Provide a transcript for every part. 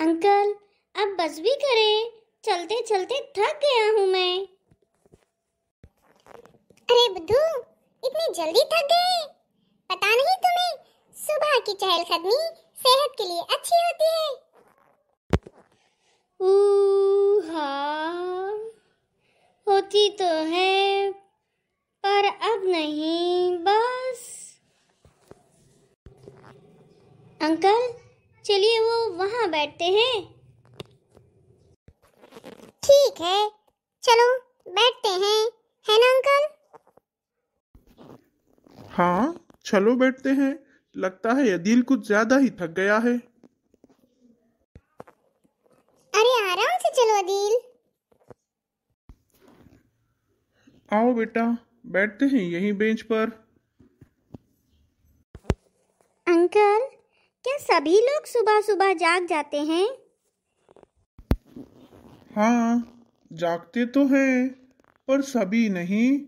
Uncle, अब बस भी करें, चलते चलते थक गया हूँ मैं। अरे बुद्धू, इतनी जल्दी थक गए? पता नहीं तुम्हें, सुबह की चहलकदमी सेहत के लिए अच्छी होती है। हाँ, होती तो है, पर अब नहीं बस। अंकल, चलिए वो वहाँ बैठते हैं। ठीक है, चलो बैठते हैं, है ना अंकल? हाँ, चलो बैठते हैं। लगता है अदील कुछ ज्यादा ही थक गया है। अरे आराम से चलो अदील। आओ बेटा, बैठते हैं यहीं बेंच पर। अंकल, क्या सभी लोग सुबह सुबह जाग जाते हैं? हाँ, जागते तो हैं, पर सभी नहीं।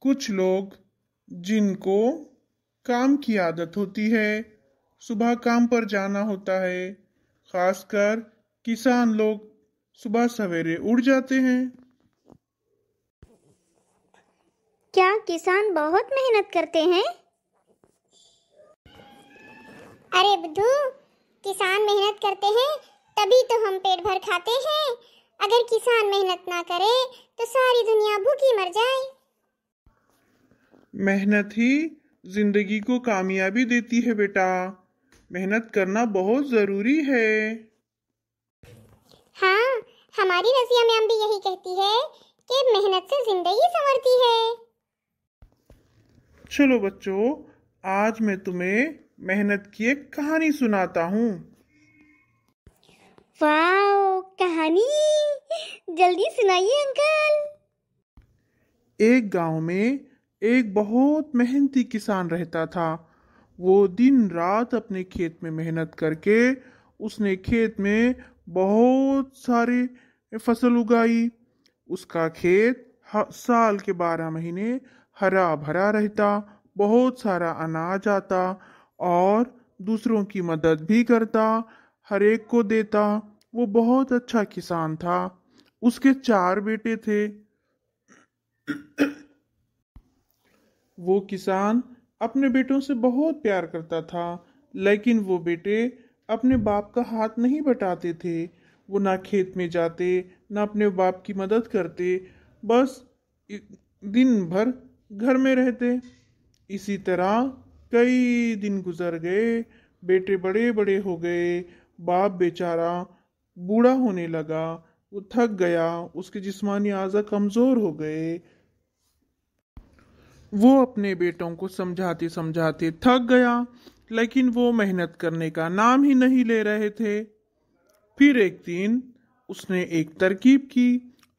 कुछ लोग जिनको काम की आदत होती है, सुबह काम पर जाना होता है, खासकर किसान लोग सुबह सवेरे उठ जाते हैं। क्या किसान बहुत मेहनत करते हैं? अरे बुद्धू, किसान मेहनत करते हैं तभी तो हम पेट भर खाते हैं। अगर किसान मेहनत ना करे तो सारी दुनिया भूखी मर जाए। मेहनत ही जिंदगी को कामयाबी देती है बेटा। मेहनत करना बहुत जरूरी है। हाँ, हमारी रज़िया मैम भी यही कहती है कि मेहनत से जिंदगी संवरती है। चलो बच्चों, आज मैं तुम्हें मेहनत की एक कहानी सुनाता हूँ। वाओ, कहानी जल्दी सुनाइए अंकल। एक गांव में एक बहुत मेहनती किसान रहता था। वो दिन रात अपने खेत में मेहनत करके उसने खेत में बहुत सारी फसल उगाई। उसका खेत साल के 12 महीने हरा भरा रहता, बहुत सारा अनाज आता और दूसरों की मदद भी करता, हर एक को देता। वो बहुत अच्छा किसान था। उसके 4 बेटे थे। वो किसान अपने बेटों से बहुत प्यार करता था, लेकिन वो बेटे अपने बाप का हाथ नहीं बटाते थे। वो ना खेत में जाते, ना अपने बाप की मदद करते, बस दिन भर घर में रहते। इसी तरह कई दिन गुजर गए। बेटे बड़े बड़े हो गए। बाप बेचारा बूढ़ा होने लगा। वो थक गया, उसके जिस्मानी आज़ा कमज़ोर हो गए। वो अपने बेटों को समझाते समझाते थक गया, लेकिन वो मेहनत करने का नाम ही नहीं ले रहे थे। फिर एक दिन उसने एक तरकीब की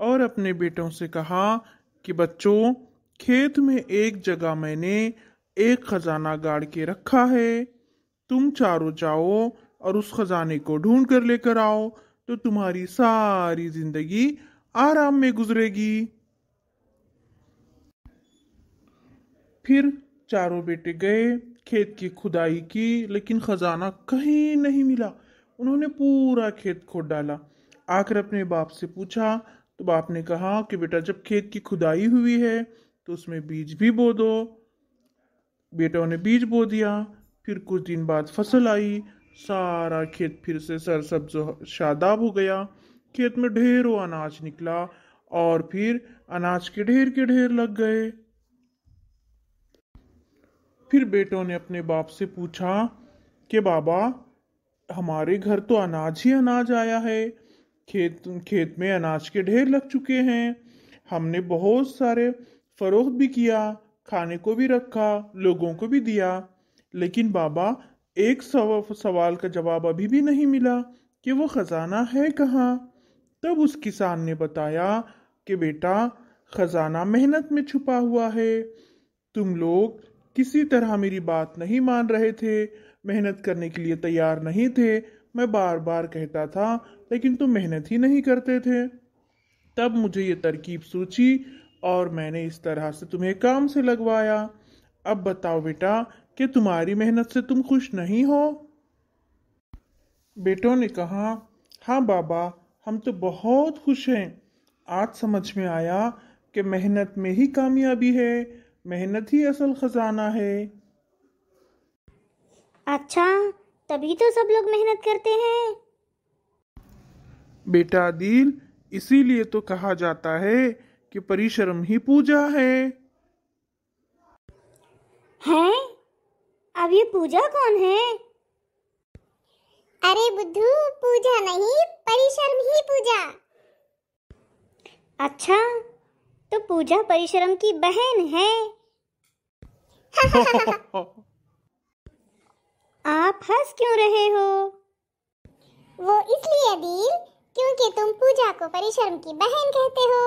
और अपने बेटों से कहा कि बच्चों, खेत में एक जगह मैंने एक खजाना गाड़ के रखा है। तुम चारों जाओ और उस खजाने को ढूंढ कर लेकर आओ, तो तुम्हारी सारी जिंदगी आराम में गुजरेगी। फिर चारों बेटे गए, खेत की खुदाई की, लेकिन खजाना कहीं नहीं मिला। उन्होंने पूरा खेत खोद डाला। आकर अपने बाप से पूछा, तो बाप ने कहा कि बेटा, जब खेत की खुदाई हुई है तो उसमें बीज भी बो दो। बेटों ने बीज बो दिया। फिर कुछ दिन बाद फसल आई। सारा खेत फिर से सरसब्ज शादाब हो गया। खेत में ढेरों अनाज निकला और फिर अनाज के ढेर लग गए। फिर बेटों ने अपने बाप से पूछा कि बाबा, हमारे घर तो अनाज ही अनाज आया है। खेत खेत में अनाज के ढेर लग चुके हैं। हमने बहुत सारे फरोख्त भी किया, खाने को भी रखा, लोगों को भी दिया, लेकिन बाबा, एक सवाल का जवाब अभी भी नहीं मिला कि वो खजाना है कहाँ। तब उस किसान ने बताया कि बेटा, खजाना मेहनत में छुपा हुआ है। तुम लोग किसी तरह मेरी बात नहीं मान रहे थे, मेहनत करने के लिए तैयार नहीं थे। मैं बार बार कहता था, लेकिन तुम मेहनत ही नहीं करते थे। तब मुझे ये तरकीब सूझी और मैंने इस तरह से तुम्हें काम से लगवाया। अब बताओ बेटा, कि तुम्हारी मेहनत से तुम खुश नहीं हो? बेटों ने कहा, हाँ बाबा, हम तो बहुत खुश हैं। आज समझ में आया कि मेहनत में ही कामयाबी है, मेहनत ही असल खजाना है। अच्छा, तभी तो सब लोग मेहनत करते हैं। बेटा आदिल, इसीलिए तो कहा जाता है कि परिश्रम ही पूजा है। हैं? अब ये पूजा कौन है? अरे बुद्धू, पूजा नहीं, परिश्रम ही पूजा। अच्छा, तो पूजा परिश्रम की बहन है। आप हंस क्यों रहे हो? वो इसलिए अदील, क्योंकि तुम पूजा को परिश्रम की बहन कहते हो।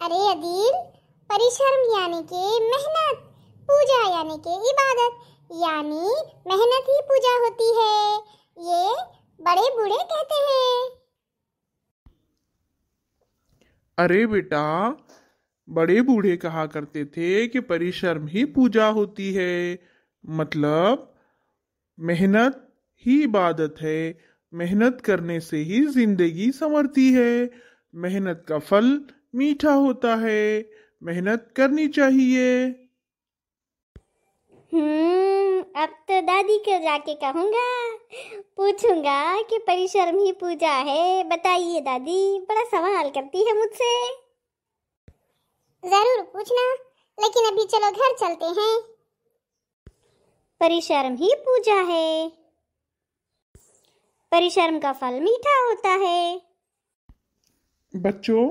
अरे अदील, परिश्रम यानी कि मेहनत, पूजा यानी कि इबादत, यानी मेहनत ही पूजा होती है, ये बड़े बूढ़े कहते हैं। अरे बेटा, बड़े बूढ़े कहा करते थे कि परिश्रम ही पूजा होती है, मतलब मेहनत ही इबादत है। मेहनत करने से ही जिंदगी संवरती है। मेहनत का फल मीठा होता है। मेहनत करनी चाहिए। अब तो दादी को जाके कहूँगा, पूछूंगा कि परिश्रम ही पूजा है। बताइए दादी, बड़ा सवाल करती है मुझसे। जरूर पूछना, लेकिन अभी चलो घर चलते हैं। परिश्रम ही पूजा है, परिश्रम का फल मीठा होता है। बच्चों,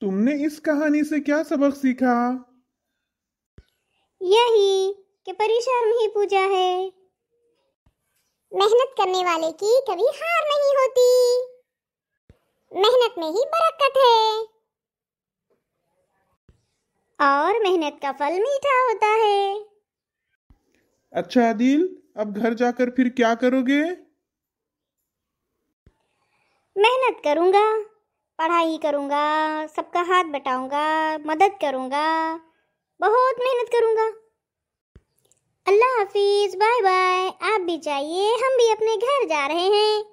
तुमने इस कहानी से क्या सबक सीखा? यही कि परिश्रम ही पूजा है। मेहनत करने वाले की कभी हार नहीं होती। मेहनत में ही बरकत है। और मेहनत का फल मीठा होता है। अच्छा आदिल, अब घर जाकर फिर क्या करोगे? मेहनत करूँगा, पढ़ाई करूँगा, सबका हाथ बटाऊंगा, मदद करूँगा, बहुत मेहनत करूँगा। अल्लाह हाफिज, बाय बाय। आप भी जाइए, हम भी अपने घर जा रहे हैं।